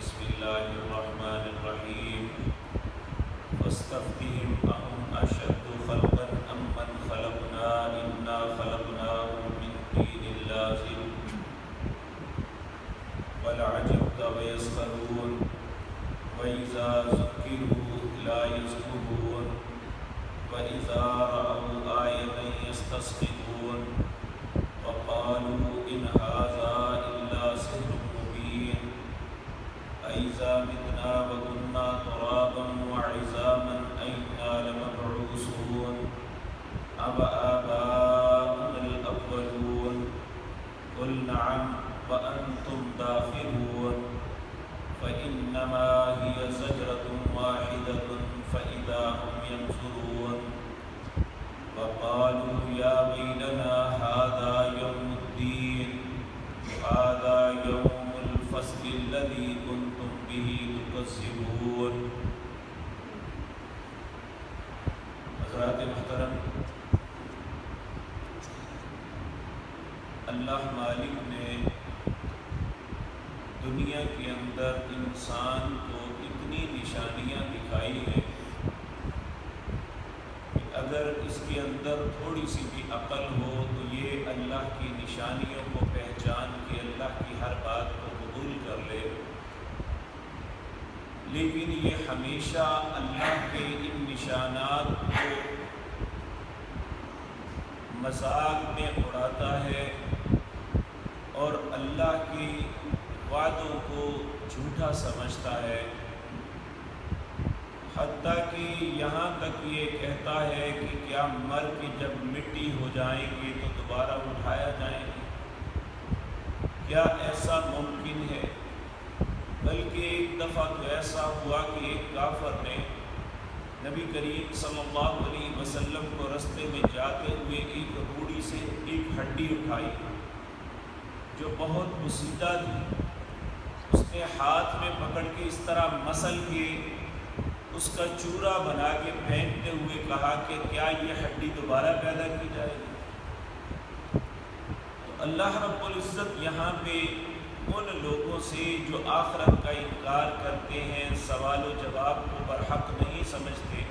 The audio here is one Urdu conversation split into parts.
بسم الله الرحمن الرحيم فاستفتهم أهم أشد خلقا أم من خلقنا إنا خلقناهم من طين لازب بل عجبت ويسخرون وإذا ذكروا لا يذكرون وإذا رأوا آية يستسخرون وقالوا إن هذا إلا سحر مبين أإذا متنا وكنا ترابا وعظاما أإنا لمبعوثون أوآباؤنا الأولون قل نعم وأنتم داخرون فإنما هي زجرة واحدة فإذا هم ينظرون وقالوا يا ويلنا هذا يوم الدين هذا يوم الفصل الذي كنتم به تكذبون. حضرات محترم، اللہ مالک نے دنیا کے اندر انسان کو اتنی نشانیاں دکھائی ہیں کہ اگر اس کے اندر تھوڑی سی بھی عقل ہو تو یہ اللہ کی نشانیوں کو پہچان کے اللہ کی ہر بات کو قبول کر لے، لیکن یہ ہمیشہ اللہ کے ان نشانات کو مذاق میں اڑاتا ہے اور اللہ کی وعدوں کو جھوٹا سمجھتا ہے، حتیٰ کہ یہاں تک یہ کہتا ہے کہ کیا مر کے جب مٹی ہو جائیں گے تو دوبارہ اٹھایا جائیں گے؟ کیا ایسا ممکن ہے؟ بلکہ ایک دفعہ تو ایسا ہوا کہ ایک کافر نے نبی کریم صلی اللہ علیہ وسلم کو رستے میں جاتے ہوئے ایک روڑی سے ایک ہڈی اٹھائی جو بہت بسیدہ تھی، اس نے ہاتھ میں پکڑ کے اس طرح مسل کے اس کا چورا بنا کے پھینکتے ہوئے کہا کہ کیا یہ ہڈی دوبارہ پیدا کی جائے گی؟ تو اللہ رب العزت یہاں پہ ان لوگوں سے جو آخرت کا انکار کرتے ہیں، سوال و جواب کو برحق نہیں سمجھتے،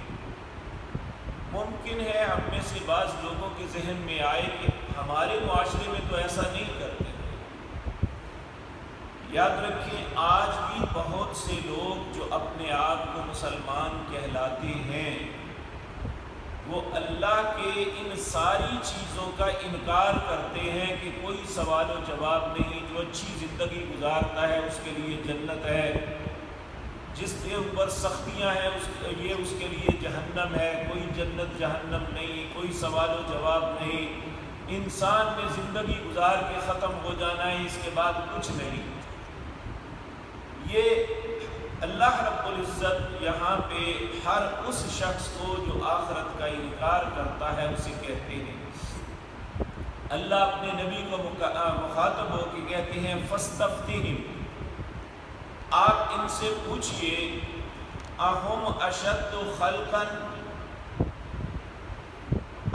ممکن ہے ہم میں سے بعض لوگوں کے ذہن میں آئے کہ ہمارے معاشرے میں تو ایسا نہیں کرتے۔ یاد رکھیں، آج بھی بہت سے لوگ جو اپنے آپ کو مسلمان کہلاتے ہیں وہ اللہ کے ان ساری چیزوں کا انکار کرتے ہیں کہ کوئی سوال و جواب نہیں، جو اچھی زندگی گزارتا ہے اس کے لیے جنت ہے، جس کے اوپر سختیاں ہیں یہ اس کے لیے جہنم ہے، کوئی جنت جہنم نہیں، کوئی سوال و جواب نہیں، انسان نے زندگی گزار کے ختم ہو جانا ہے، اس کے بعد کچھ نہیں۔ یہ اللہ رب العزت یہاں پہ ہر اس شخص کو جو آخرت کا انکار کرتا ہے اسے کہتے ہیں۔ اللہ اپنے نبی کو مخاطب ہو کے کہتے ہیں فاستفتہم، آپ ان سے پوچھئے اہم اشد خلقا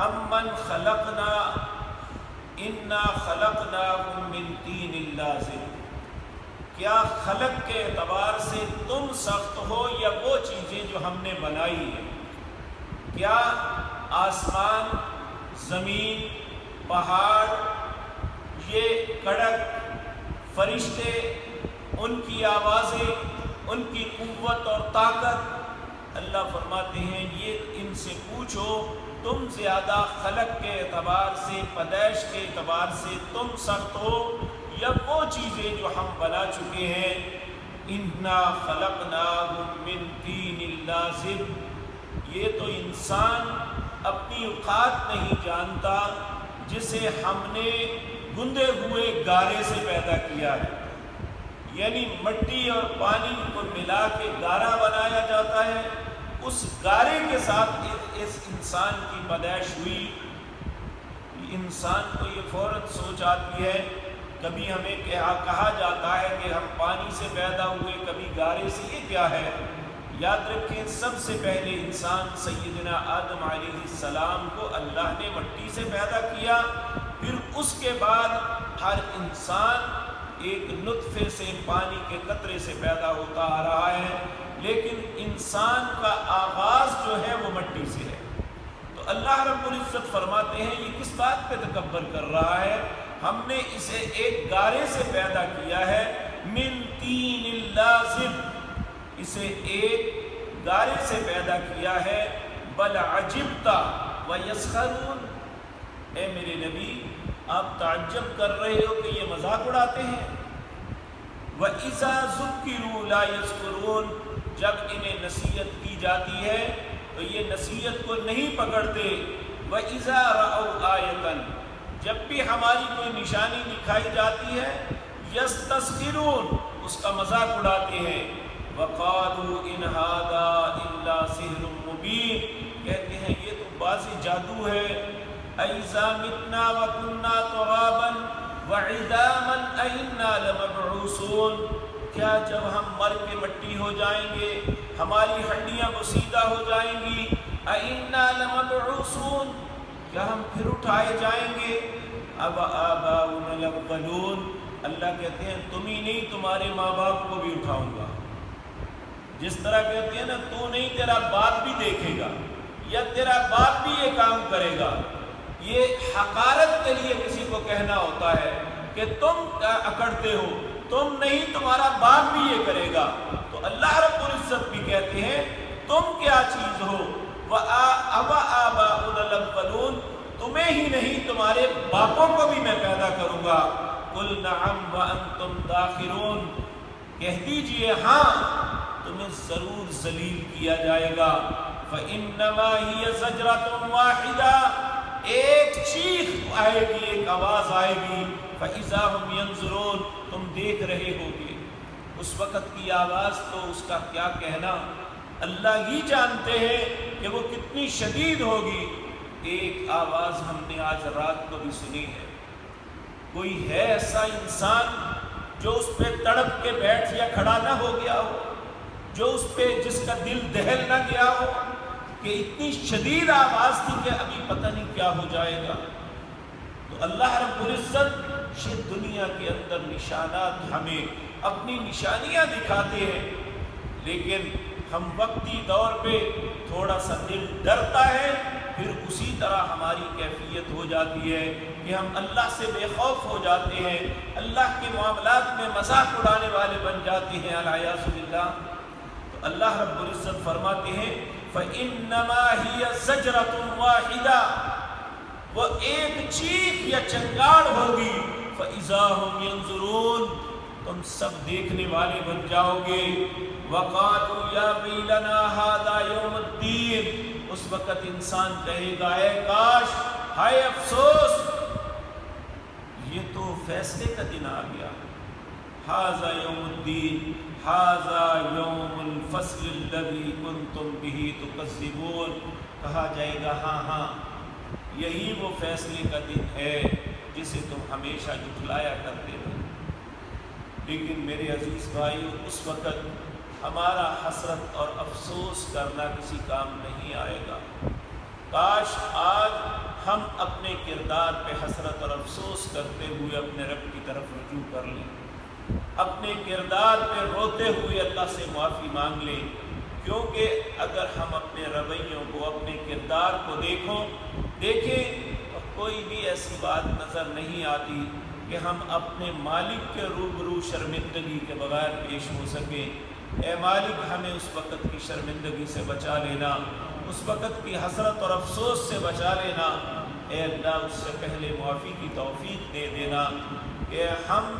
ام من خلقنا انا خلقناہم من طین لازب، کیا خلق کے اعتبار سے تم سخت ہو یا وہ چیزیں جو ہم نے بنائی ہیں؟ کیا آسمان، زمین، پہاڑ، یہ کڑک، فرشتے، ان کی آوازیں، ان کی قوت اور طاقت، اللہ فرماتے ہیں یہ ان سے پوچھو تم زیادہ خلق کے اعتبار سے، پیدائش کے اعتبار سے تم سخت ہو یا وہ چیزیں جو ہم بنا چکے ہیں؟ انا خلقناہم من طین لازب، یہ تو انسان اپنی اوقات نہیں جانتا جسے ہم نے گندے ہوئے گارے سے پیدا کیا ہے، یعنی مٹی اور پانی کو ملا کے گارا بنایا جاتا ہے، اس گارے کے ساتھ اس انسان کی پیدائش ہوئی۔ انسان کو یہ فوراً سوچ آتی ہے، کبھی ہمیں کہا جاتا ہے کہ ہم پانی سے پیدا ہوئے، کبھی گارے سے، یہ کیا ہے؟ یاد رکھیں سب سے پہلے انسان سیدنا آدم علیہ السلام کو اللہ نے مٹی سے پیدا کیا، پھر اس کے بعد ہر انسان ایک نطفے سے پانی کے قطرے سے پیدا ہوتا آ رہا ہے، لیکن انسان کا آغاز جو ہے وہ مٹی سے ہے۔ تو اللہ رب العزت فرماتے ہیں یہ کس بات پہ تکبر کر رہا ہے؟ ہم نے اسے ایک گارے سے پیدا کیا ہے، من طین لازب، اسے ایک گارے سے پیدا کیا ہے، بل عجبت ویسخرون، اے میرے نبی آپ تعجب کر رہے ہو کہ یہ مذاق اڑاتے ہیں۔ وَإِذَا ذُكِّرُوا لَا يَذْكُرُونَ، جب انہیں نصیحت کی جاتی ہے تو یہ نصیحت کو نہیں پکڑتے۔ وَإِذَا رَأَوْا آیَةً، جب بھی ہماری کوئی نشانی دکھائی جاتی ہے، يَسْتَسْخِرُونَ، اس کا مذاق اڑاتے ہیں۔ وَقَالُوا إِنْ هَذَا إِلَّا سِحْرٌ مُبِينٌ، کہتے ہیں یہ تو بازی جادو ہے۔ أَإِذَا مِتْنَا وَكُنَّا تُرَابًا وَعِظَامًا أَإِنَّا لَمَبْعُوثُونَ، کیا جب ہم مر کے مٹی ہو جائیں گے، ہماری ہڈیاں بسیدہ ہو جائیں گی، أَإِنَّا لَمَبْعُوثُونَ، کیا ہم پھر اٹھائے جائیں گے؟ اب آباؤنا الأولون، اللہ کہتے ہیں تم ہی نہیں تمہارے ماں باپ کو بھی اٹھاؤں گا۔ جس طرح کہتے ہیں نا تو نہیں تیرا باپ بھی دیکھے گا یا تیرا باپ بھی یہ کام کرے گا، یہ حقارت کے لیے کسی کو کہنا ہوتا ہے کہ تم اکڑتے ہو، تم نہیں تمہارا باپ بھی یہ کرے گا۔ تو اللہ رب العزت بھی کہتے ہیں تم کیا چیز ہو، وَآبَاؤُنَا الْأَوَّلُونَ، تمہیں ہی نہیں تمہارے باپوں کو بھی میں پیدا کروں گا۔ قُلْ نَعَمْ وَأَنْتُمْ دَاخِرُونَ، کہہ دیجئے ہاں تمہیں ضرور ذلیل کیا جائے گا۔ فَإِنَّمَا هِيَ زَجْرَةٌ وَاحِدَةٌ، ایک چیخ آئے گی، ایک آواز آئے گی، فَإِذَا هُمْ يَنظُرُونَ، تم دیکھ رہے ہوگے۔ اس وقت کی آواز تو اس کا کیا کہنا، اللہ ہی جانتے ہیں کہ وہ کتنی شدید ہوگی۔ ایک آواز ہم نے آج رات کو بھی سنی ہے، کوئی ہے ایسا انسان جو اس پہ تڑپ کے بیٹھ یا کھڑا نہ ہو گیا ہو، جو اس پہ جس کا دل دہل نہ گیا ہو کہ اتنی شدید آواز تھی کہ ابھی پتہ نہیں کیا ہو جائے گا۔ تو اللہ رب العزت یہ دنیا کے اندر نشانات ہمیں اپنی نشانیاں دکھاتے ہیں، لیکن ہم وقتی دور پہ تھوڑا سا دل ڈرتا ہے، پھر اسی طرح ہماری کیفیت ہو جاتی ہے کہ ہم اللہ سے بے خوف ہو جاتے ہیں، اللہ کے معاملات میں مذاق اڑانے والے بن جاتے ہیں، العیاذ باللہ۔ تو اللہ رب العزت فرماتے ہیں فَإِنَّمَا هِيَ زَجْرَةٌ وَاحِدَةٌ، وہ ایک چیخ یا چنگاڑ ہوگی، فَإِذَا هُمْ يَنظُرُونَ، تم سب دیکھنے والے بن جاؤ گے۔ وَقَالُوا يَا وَيْلَنَا هَذَا يَوْمُ الدِّينِ، اس وقت انسان کہے گا اے کاش، ہائے افسوس، یہ تو فیصلے کا دن آ گیا۔ هَذَا يَوْمُ الدِّينِ هَذَا يَوْمُ الْفَصْلِ الَّذِي كُنْتُمْ بِهِ تُكَذِّبُونَ، کہا جائے گا ہاں ہاں یہی وہ فیصلے کا دن ہے جسے تم ہمیشہ جھٹلایا کرتے ہو۔ لیکن میرے عزیز بھائیو، اس وقت ہمارا حسرت اور افسوس کرنا کسی کام نہیں آئے گا۔ کاش آج ہم اپنے کردار پہ حسرت اور افسوس کرتے ہوئے اپنے رب کی طرف رجوع کر لیں، اپنے کردار پہ روتے ہوئے اللہ سے معافی مانگ لیں، کیونکہ اگر ہم اپنے رویوں کو، اپنے کردار کو دیکھیں تو کوئی بھی ایسی بات نظر نہیں آتی کہ ہم اپنے مالک کے روبرو شرمندگی کے بغیر پیش ہو سکیں۔ اے مالک ہمیں اس وقت کی شرمندگی سے بچا لینا، اس وقت کی حسرت اور افسوس سے بچا لینا۔ اے اللہ اس سے پہلے معافی کی توفیق دے دینا کہ ہم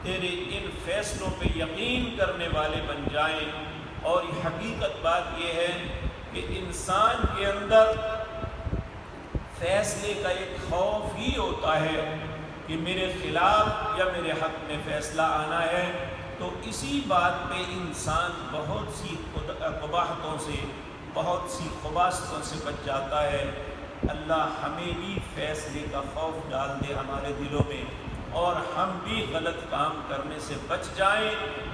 تیرے ان فیصلوں پہ یقین کرنے والے بن جائیں۔ اور یہ حقیقت بات یہ ہے کہ انسان کے اندر فیصلے کا ایک خوف ہی ہوتا ہے کہ میرے خلاف یا میرے حق میں فیصلہ آنا ہے، تو اسی بات پہ انسان بہت سی قباحتوں سے، بہت سی خباثتوں سے بچ جاتا ہے۔ اللہ ہمیں بھی فیصلے کا خوف ڈال دے ہمارے دلوں میں، اور ہم بھی غلط کام کرنے سے بچ جائیں،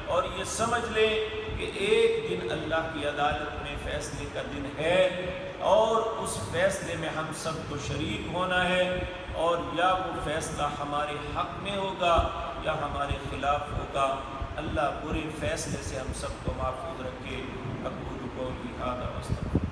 اور یہ سمجھ لیں کہ ایک دن اللہ کی عدالت میں فیصلے کا دن ہے، اور اس فیصلے میں ہم سب کو شریک ہونا ہے۔ اور یا وہ فیصلہ ہمارے حق میں ہوگا یا ہمارے خلاف ہوگا۔ اللہ برے فیصلے سے ہم سب کو محفوظ رکھے۔ اقول قولی ھذا واستغفر